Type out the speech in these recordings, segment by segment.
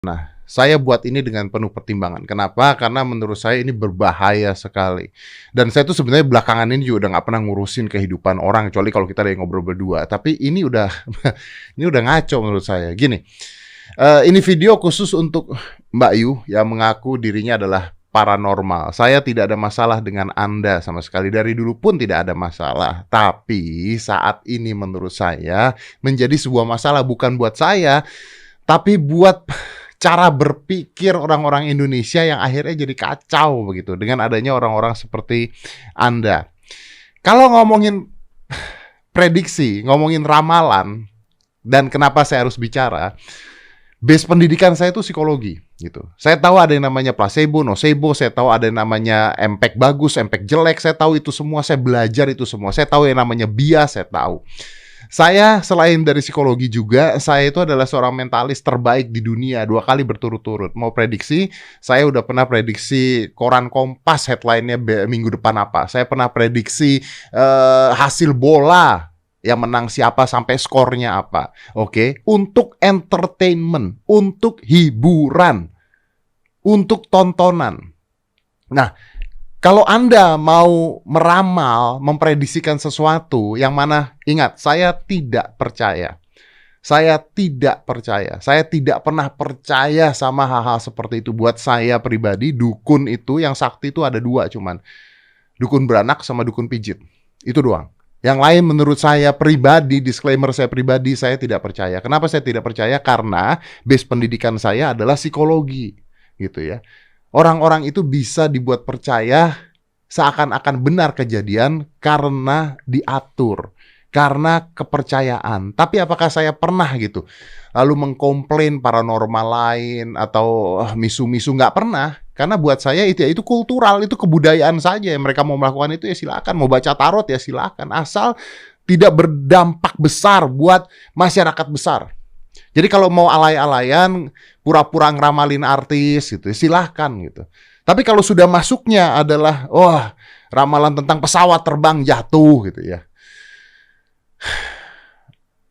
Nah, saya buat ini dengan penuh pertimbangan. Kenapa? Karena menurut saya ini berbahaya sekali. Dan saya tuh sebenarnya belakangan ini juga udah nggak pernah ngurusin kehidupan orang, kecuali kalau kita lagi ngobrol berdua. Tapi ini udah ini udah ngaco menurut saya. Gini, ini video khusus untuk Mbak Yu yang mengaku dirinya adalah paranormal. Saya tidak ada masalah dengan Anda sama sekali. Dari dulu pun tidak ada masalah. Tapi saat ini menurut saya menjadi sebuah masalah bukan buat saya, tapi buat cara berpikir orang-orang Indonesia yang akhirnya jadi kacau begitu dengan adanya orang-orang seperti Anda. Kalau ngomongin prediksi, ngomongin ramalan, dan kenapa saya harus bicara, base pendidikan saya itu psikologi gitu. Saya tahu ada yang namanya placebo, nocebo, saya tahu ada yang namanya impact bagus, impact jelek, saya tahu itu semua, saya belajar itu semua. Saya tahu yang namanya bias, saya tahu. Saya selain dari psikologi juga, saya itu adalah seorang mentalis terbaik di dunia 2 kali berturut-turut. Mau prediksi, saya udah pernah prediksi koran Kompas headline-nya minggu depan apa. Saya pernah prediksi hasil bola yang menang siapa sampai skornya apa. Oke, untuk entertainment, untuk hiburan, untuk tontonan. Nah, kalau Anda mau meramal, memprediksikan sesuatu yang mana, ingat, saya tidak percaya. Saya tidak percaya. Saya tidak pernah percaya sama hal-hal seperti itu. Buat saya pribadi, dukun itu, yang sakti itu ada 2 cuman. Dukun beranak sama dukun pijit. Itu doang. Yang lain menurut saya pribadi, disclaimer saya pribadi, saya tidak percaya. Kenapa saya tidak percaya? Karena base pendidikan saya adalah psikologi. Gitu ya. Orang-orang itu bisa dibuat percaya seakan-akan benar kejadian karena diatur, karena kepercayaan. Tapi apakah saya pernah gitu lalu mengkomplain paranormal lain atau misu-misu? Nggak pernah. Karena buat saya itu kultural, itu kebudayaan saja. Mereka mau melakukan itu ya silakan, mau baca tarot ya silakan, asal tidak berdampak besar buat masyarakat besar. Jadi kalau mau alay-alayan, pura-pura ngeramalin artis gitu, silahkan gitu. Tapi kalau sudah masuknya adalah, wah, ramalan tentang pesawat terbang jatuh gitu ya.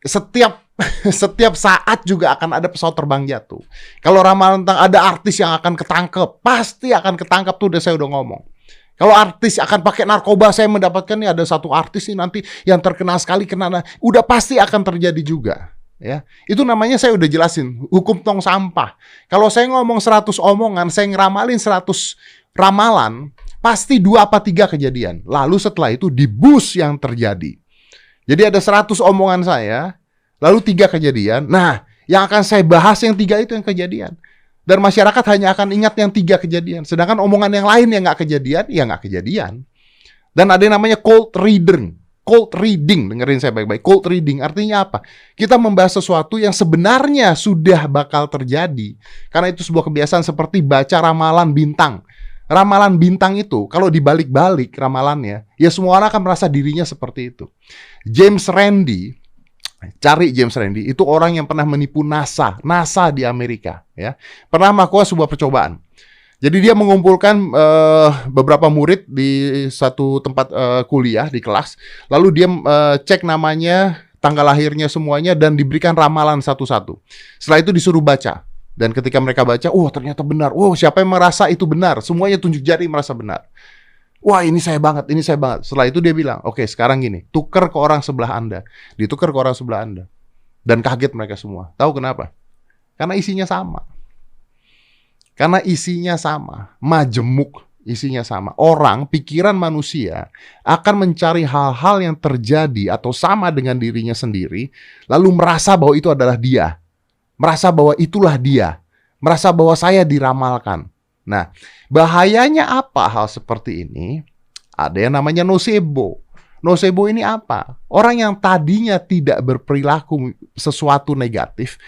Setiap saat juga akan ada pesawat terbang jatuh. Kalau ramalan tentang ada artis yang akan ketangkep, pasti akan ketangkep tuh, saya udah ngomong. Kalau artis akan pakai narkoba, saya mendapatkan nih ada satu artis nih nanti yang terkenal sekali kena, udah pasti akan terjadi juga. Ya, itu namanya saya udah jelasin, hukum tong sampah. Kalau saya ngomong 100 omongan, saya ngeramalin 100 ramalan, pasti 2 apa 3 kejadian. Lalu setelah itu dibus yang terjadi. Jadi ada 100 omongan saya, lalu 3 kejadian. Nah, yang akan saya bahas yang 3 itu yang kejadian. Dan masyarakat hanya akan ingat yang 3 kejadian. Sedangkan omongan yang lain yang nggak kejadian, ya nggak kejadian. Dan ada yang namanya cold reading, dengerin saya baik-baik. Cold reading artinya apa? Kita membahas sesuatu yang sebenarnya sudah bakal terjadi. Karena itu sebuah kebiasaan seperti baca ramalan bintang. Ramalan bintang itu, kalau dibalik-balik ramalannya, ya semua orang akan merasa dirinya seperti itu. James Randi, cari James Randi, itu orang yang pernah menipu NASA di Amerika. Ya, pernah melakukan sebuah percobaan. Jadi dia mengumpulkan beberapa murid di satu tempat kuliah di kelas, lalu dia cek namanya, tanggal lahirnya semuanya, dan diberikan ramalan satu-satu. Setelah itu disuruh baca, dan ketika mereka baca, ternyata benar. Siapa yang merasa itu benar? Semuanya tunjuk jari merasa benar. Wah, ini saya banget, ini saya banget. Setelah itu dia bilang, oke, sekarang gini, tuker ke orang sebelah Anda, ditukar ke orang sebelah Anda, dan kaget mereka semua. Tahu kenapa? Karena isinya sama. Karena isinya sama, majemuk isinya sama. Orang, pikiran manusia akan mencari hal-hal yang terjadi atau sama dengan dirinya sendiri, lalu merasa bahwa itu adalah dia. Merasa bahwa itulah dia. Merasa bahwa saya diramalkan. Nah, bahayanya apa hal seperti ini? Ada yang namanya nocebo. Nocebo ini apa? Orang yang tadinya tidak berperilaku sesuatu negatif,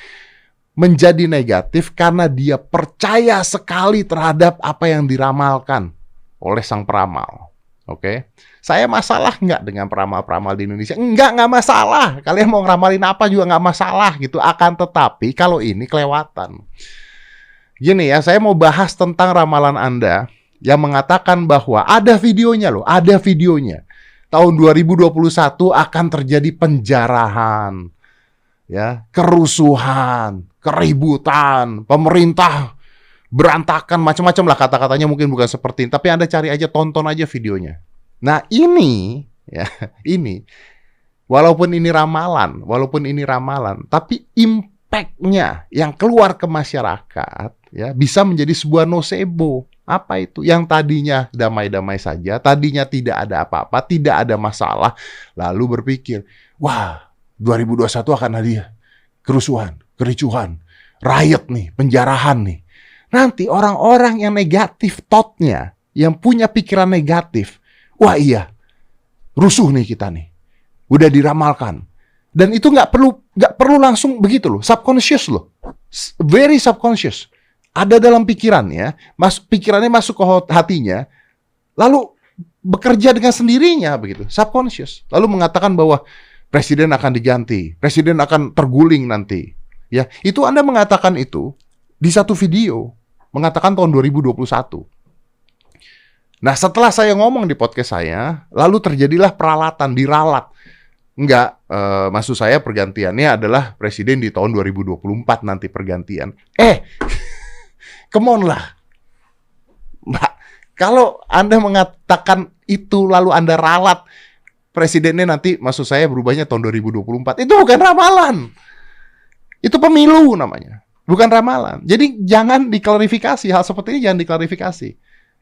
menjadi negatif karena dia percaya sekali terhadap apa yang diramalkan oleh sang peramal. Oke? Saya masalah nggak dengan peramal-peramal di Indonesia? Nggak masalah. Kalian mau ngeramalin apa juga nggak masalah gitu. Akan tetapi kalau ini kelewatan. Gini ya, saya mau bahas tentang ramalan Anda yang mengatakan bahwa ada videonya loh, ada videonya. Tahun 2021 akan terjadi penjarahan, ya, kerusuhan, keributan, pemerintah berantakan, macam-macam lah kata-katanya, mungkin bukan seperti ini, tapi Anda cari aja, tonton aja videonya. Nah, ini ya, ini walaupun ini ramalan, tapi impact-nya yang keluar ke masyarakat ya bisa menjadi sebuah nocebo. Apa itu? Yang tadinya damai-damai saja, tadinya tidak ada apa-apa, tidak ada masalah, lalu berpikir, wah, 2021 akan ada kerusuhan, kericuhan, riot nih, penjarahan nih. Nanti orang-orang yang negatif thought-nya, yang punya pikiran negatif, wah iya, rusuh nih kita nih. Udah diramalkan. Dan itu nggak perlu langsung begitu loh, subconscious loh. Very subconscious. Ada dalam pikirannya, pikirannya masuk ke hatinya, lalu bekerja dengan sendirinya begitu, subconscious. Lalu mengatakan bahwa presiden akan diganti, presiden akan terguling nanti. Ya, itu Anda mengatakan itu di satu video, mengatakan tahun 2021. Nah, setelah saya ngomong di podcast saya, lalu terjadilah peralatan, diralat. Enggak, maksud saya pergantiannya adalah presiden di tahun 2024 nanti pergantian. Come on lah. Mbak, kalau Anda mengatakan itu lalu Anda ralat presidennya nanti, maksud saya berubahnya tahun 2024. Itu bukan ramalan. Itu pemilu namanya. Bukan ramalan. Jadi jangan diklarifikasi. Hal seperti ini jangan diklarifikasi.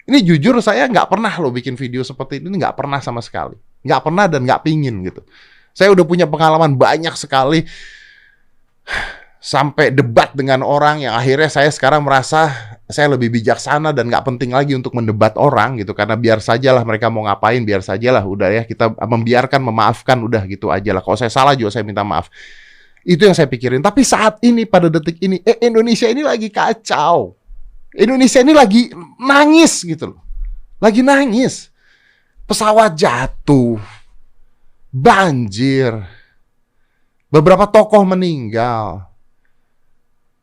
Ini jujur saya nggak pernah loh bikin video seperti ini. Nggak pernah sama sekali. Nggak pernah dan nggak pingin gitu. Saya udah punya pengalaman banyak sekali. Sampai debat dengan orang yang akhirnya saya sekarang merasa saya lebih bijaksana dan nggak penting lagi untuk mendebat orang gitu, karena biar sajalah mereka mau ngapain, biar sajalah, udah ya, kita membiarkan, memaafkan, udah gitu aja lah. Kalau saya salah juga saya minta maaf. Itu yang saya pikirin. Tapi saat ini, pada detik ini, Indonesia ini lagi kacau. Indonesia ini lagi nangis gitu loh. Lagi nangis. Pesawat jatuh, banjir, beberapa tokoh meninggal,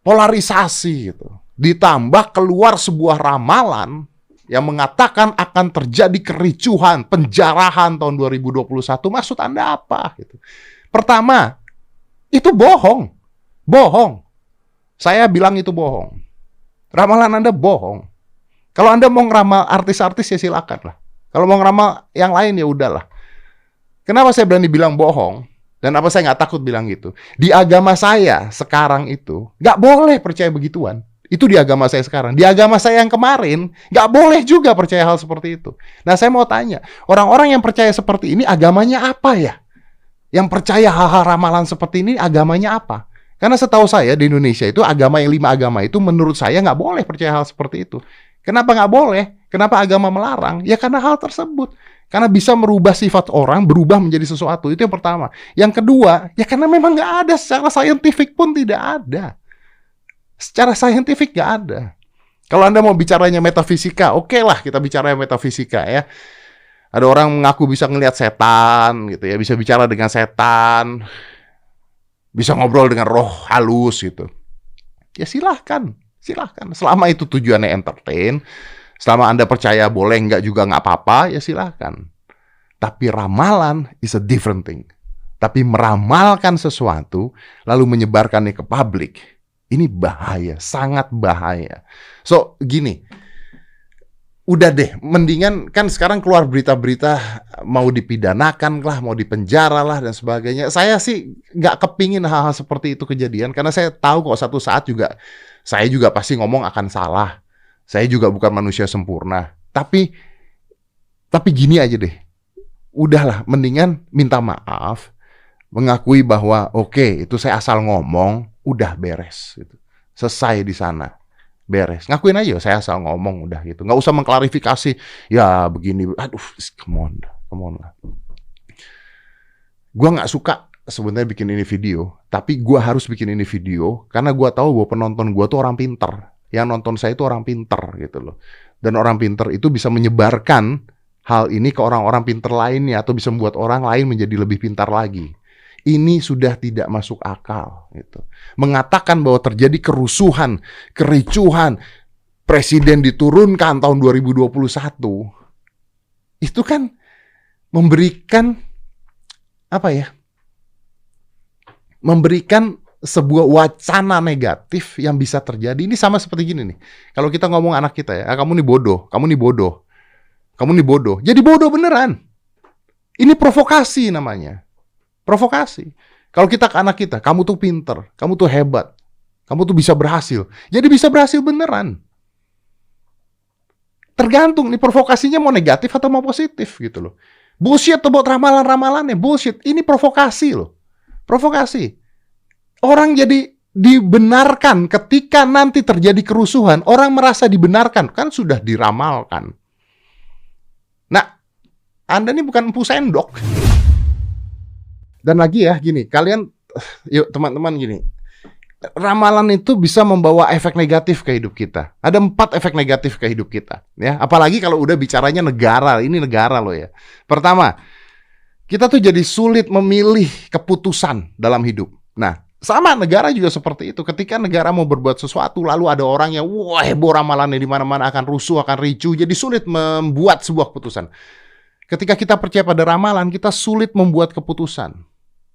polarisasi gitu. Ditambah keluar sebuah ramalan yang mengatakan akan terjadi kericuhan, penjarahan tahun 2021. Maksud Anda apa gitu? Pertama, itu bohong. Bohong. Saya bilang itu bohong. Ramalan Anda bohong. Kalau Anda mau ngeramal artis-artis ya silakan lah. Kalau mau ngeramal yang lain ya udahlah. Kenapa saya berani bilang bohong? Dan apa saya nggak takut bilang gitu? Di agama saya sekarang itu nggak boleh percaya begituan. Itu di agama saya sekarang. Di agama saya yang kemarin nggak boleh juga percaya hal seperti itu. Nah, saya mau tanya, orang-orang yang percaya seperti ini agamanya apa ya? Yang percaya hal-hal ramalan seperti ini agamanya apa? Karena setahu saya di Indonesia itu agama yang 5 agama itu menurut saya nggak boleh percaya hal seperti itu. Kenapa nggak boleh? Kenapa agama melarang? Ya karena hal tersebut. Karena bisa merubah sifat orang, berubah menjadi sesuatu. Itu yang pertama. Yang kedua, ya karena memang nggak ada. Secara saintifik pun tidak ada. Secara saintifik nggak ada. Kalau Anda mau bicaranya metafisika, oke lah kita bicara metafisika ya. Ada orang mengaku bisa ngelihat setan, gitu ya, bisa bicara dengan setan, bisa ngobrol dengan roh halus gitu. Ya silahkan. Selama itu tujuannya entertain, selama Anda percaya boleh, enggak juga nggak apa-apa, ya silahkan. Tapi ramalan is a different thing. Tapi meramalkan sesuatu, lalu menyebarkannya ke publik, ini bahaya, sangat bahaya. So, gini, udah deh, mendingan kan sekarang keluar berita-berita mau dipidanakan lah, mau dipenjara lah, dan sebagainya. Saya sih nggak kepingin hal-hal seperti itu kejadian, karena saya tahu kok satu saat juga, saya juga pasti ngomong akan salah. Saya juga bukan manusia sempurna. Tapi gini aja deh. Udahlah, mendingan minta maaf. Mengakui bahwa oke, itu saya asal ngomong, udah beres. Gitu. Selesai di sana. Beres. Ngakuin aja, saya asal ngomong, udah gitu. Nggak usah mengklarifikasi. Ya begini, aduh, come on lah. Gua nggak suka sebenarnya bikin ini video. Tapi gua harus bikin ini video. Karena gua tahu bahwa penonton gua tuh orang pinter. Yang nonton saya itu orang pinter gitu loh. Dan orang pinter itu bisa menyebarkan hal ini ke orang-orang pinter lainnya, atau bisa membuat orang lain menjadi lebih pintar lagi. Ini sudah tidak masuk akal gitu. Mengatakan bahwa terjadi kerusuhan, kericuhan, presiden diturunkan tahun 2021. Itu kan memberikan apa ya? Memberikan sebuah wacana negatif yang bisa terjadi. Ini sama seperti gini nih. Kalau kita ngomong anak kita ya, kamu nih bodoh, kamu nih bodoh, kamu nih bodoh. Jadi bodoh beneran. Ini provokasi namanya. Provokasi. Kalau kita ke anak kita, kamu tuh pinter, kamu tuh hebat, kamu tuh bisa berhasil. Jadi bisa berhasil beneran. Tergantung nih provokasinya mau negatif atau mau positif gitu loh. Bullshit tuh buat ramalan-ramalannya, bullshit. Ini provokasi loh. Provokasi. Orang jadi dibenarkan ketika nanti terjadi kerusuhan, orang merasa dibenarkan, kan sudah diramalkan. Nah, Anda ini bukan empu sendok. Dan lagi ya, gini, kalian, yuk teman-teman gini, ramalan itu bisa membawa efek negatif ke hidup kita. Ada 4 efek negatif ke hidup kita, ya. Apalagi kalau udah bicaranya negara, ini negara loh ya. Pertama, kita tuh jadi sulit memilih keputusan dalam hidup. Nah, sama negara juga seperti itu. Ketika negara mau berbuat sesuatu, lalu ada orang yang wah heboh ramalannya di mana-mana akan rusuh, akan ricuh, jadi sulit membuat sebuah keputusan. Ketika kita percaya pada ramalan, kita sulit membuat keputusan.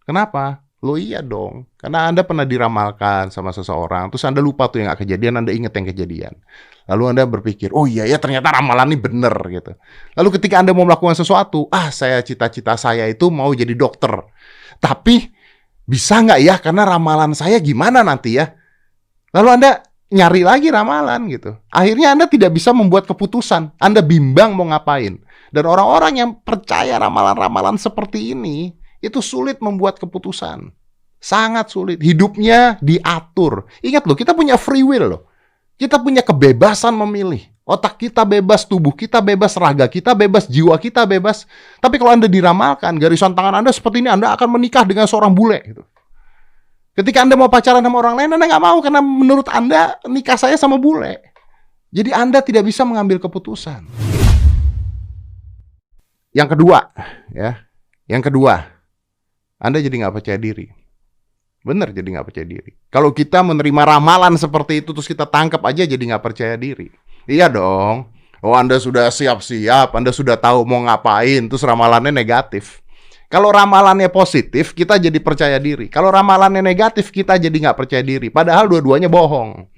Kenapa? Loh iya dong, karena Anda pernah diramalkan sama seseorang, terus Anda lupa tuh yang akan kejadian, Anda ingat yang kejadian. Lalu Anda berpikir, oh iya ya ternyata ramalan ini bener gitu. Lalu ketika Anda mau melakukan sesuatu, cita-cita saya itu mau jadi dokter. Tapi bisa nggak ya, karena ramalan saya gimana nanti ya? Lalu Anda nyari lagi ramalan gitu. Akhirnya Anda tidak bisa membuat keputusan, Anda bimbang mau ngapain. Dan orang-orang yang percaya ramalan-ramalan seperti ini, itu sulit membuat keputusan. Sangat sulit. Hidupnya diatur. Ingat loh, kita punya free will loh. Kita punya kebebasan memilih. Otak kita bebas, tubuh kita bebas, raga kita bebas, jiwa kita bebas. Tapi kalau Anda diramalkan, garisan tangan Anda seperti ini, Anda akan menikah dengan seorang bule. Gitu. Ketika Anda mau pacaran sama orang lain, Anda nggak mau karena menurut Anda nikah saya sama bule. Jadi Anda tidak bisa mengambil keputusan. Yang kedua, Anda jadi nggak percaya diri. Bener jadi nggak percaya diri. Kalau kita menerima ramalan seperti itu, terus kita tangkap aja jadi nggak percaya diri. Iya dong. Oh Anda sudah siap-siap, Anda sudah tahu mau ngapain, terus ramalannya negatif. Kalau ramalannya positif, kita jadi percaya diri. Kalau ramalannya negatif, kita jadi nggak percaya diri. Padahal dua-duanya bohong.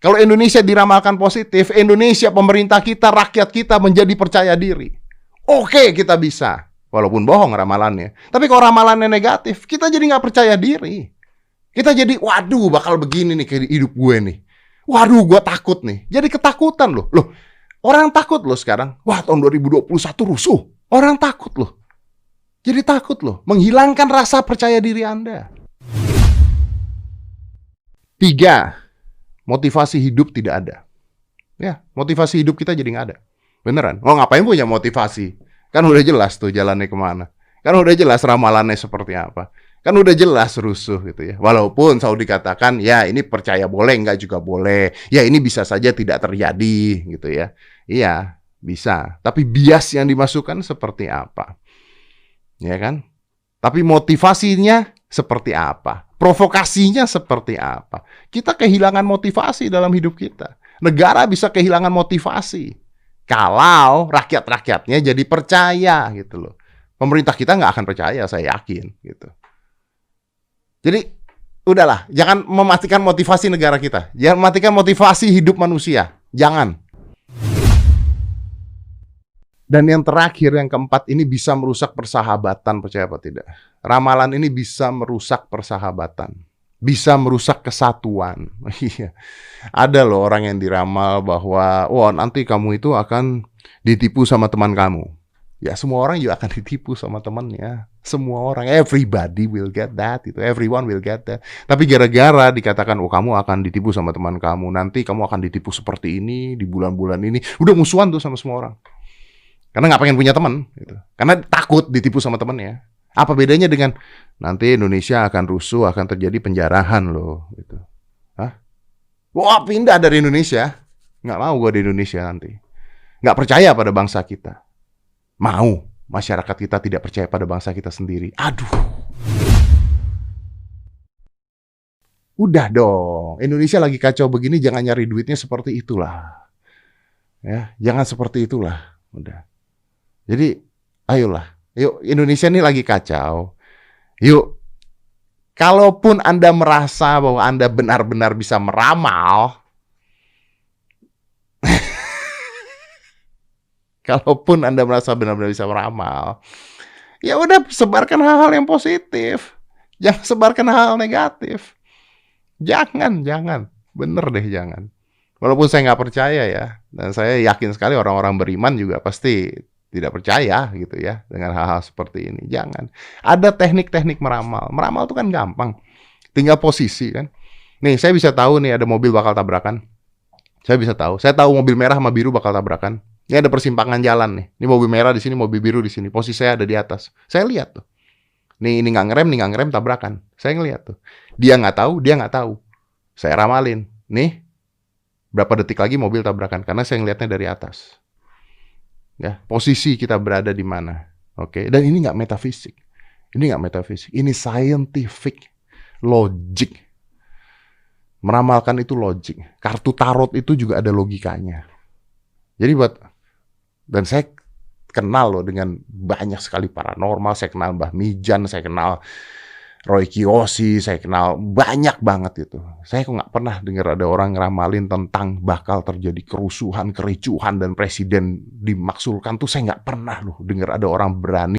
Kalau Indonesia diramalkan positif, Indonesia, pemerintah kita, rakyat kita menjadi percaya diri. Oke, kita bisa. Walaupun bohong ramalannya. Tapi kalau ramalannya negatif, kita jadi nggak percaya diri. Kita jadi, waduh bakal begini nih kayak hidup gue nih. Waduh, gue takut nih. Jadi ketakutan loh. Loh, orang takut loh sekarang. Wah, tahun 2021 rusuh. Orang takut loh. Jadi takut loh. Menghilangkan rasa percaya diri Anda. 3, motivasi hidup tidak ada. Ya, motivasi hidup kita jadi nggak ada. Beneran. Oh, ngapain punya motivasi? Kan udah jelas tuh jalannya kemana. Kan udah jelas ramalannya seperti apa. Kan udah jelas rusuh gitu ya. Walaupun selalu dikatakan, ya ini percaya boleh, enggak juga boleh. Ya ini bisa saja tidak terjadi gitu ya. Iya, bisa. Tapi bias yang dimasukkan seperti apa? Ya kan? Tapi motivasinya seperti apa? Provokasinya seperti apa? Kita kehilangan motivasi dalam hidup kita. Negara bisa kehilangan motivasi kalau rakyat-rakyatnya jadi percaya gitu loh. Pemerintah kita nggak akan percaya, saya yakin gitu. Jadi udahlah, jangan mematikan motivasi negara kita. Jangan mematikan motivasi hidup manusia. Jangan. Dan yang terakhir, yang keempat, ini bisa merusak persahabatan, percaya apa tidak? Ramalan ini bisa merusak persahabatan. Bisa merusak kesatuan. Ada loh orang yang diramal bahwa wah nanti kamu itu akan ditipu sama teman kamu. Ya semua orang juga akan ditipu sama temannya. Semua orang, everybody will get that. Everyone will get that. Tapi gara-gara dikatakan oh kamu akan ditipu sama teman kamu, nanti kamu akan ditipu seperti ini di bulan-bulan ini. Udah musuhan tuh sama semua orang. Karena nggak pengen punya teman. Gitu. Karena takut ditipu sama temannya. Apa bedanya dengan nanti Indonesia akan rusuh, akan terjadi penjarahan loh. Gitu. Hah? Wah pindah dari Indonesia. Nggak mau gue di Indonesia nanti. Nggak percaya pada bangsa kita. Mau masyarakat kita tidak percaya pada bangsa kita sendiri. Aduh. Udah dong. Indonesia lagi kacau begini, jangan nyari duitnya seperti itulah. Ya, jangan seperti itulah. Udah. Jadi, ayolah. Yuk, Indonesia ini lagi kacau. Yuk, Kalaupun Anda merasa bahwa Anda benar-benar bisa meramal, kalaupun Anda merasa benar-benar bisa meramal, ya udah sebarkan hal-hal yang positif. Jangan sebarkan hal negatif. Jangan. Bener deh, jangan. Walaupun saya nggak percaya ya, dan saya yakin sekali orang-orang beriman juga pasti tidak percaya gitu ya dengan hal-hal seperti ini. Jangan. Ada teknik-teknik meramal. Meramal itu kan gampang. Tinggal posisi kan. Nih, saya bisa tahu nih ada mobil bakal tabrakan. Saya bisa tahu. Saya tahu mobil merah sama biru bakal tabrakan. Ini ada persimpangan jalan nih. Ini mobil merah di sini, mobil biru di sini. Posisi saya ada di atas. Saya lihat tuh. Nih, ini nggak ngerem, tabrakan. Saya ngeliat tuh. Dia nggak tahu. Saya ramalin. Nih, berapa detik lagi mobil tabrakan. Karena saya ngeliatnya dari atas. Ya, posisi kita berada di mana. Oke, dan ini nggak metafisik. Ini scientific. Logic. Meramalkan itu logik. Kartu tarot itu juga ada logikanya. Jadi dan saya kenal loh dengan banyak sekali paranormal. Saya kenal Mbah Mijan, saya kenal Roy Kiyoshi, saya kenal banyak banget itu. Saya kok nggak pernah dengar ada orang ngeramalin tentang bakal terjadi kerusuhan, kericuhan, dan presiden dimaksulkan tuh saya nggak pernah loh dengar ada orang berani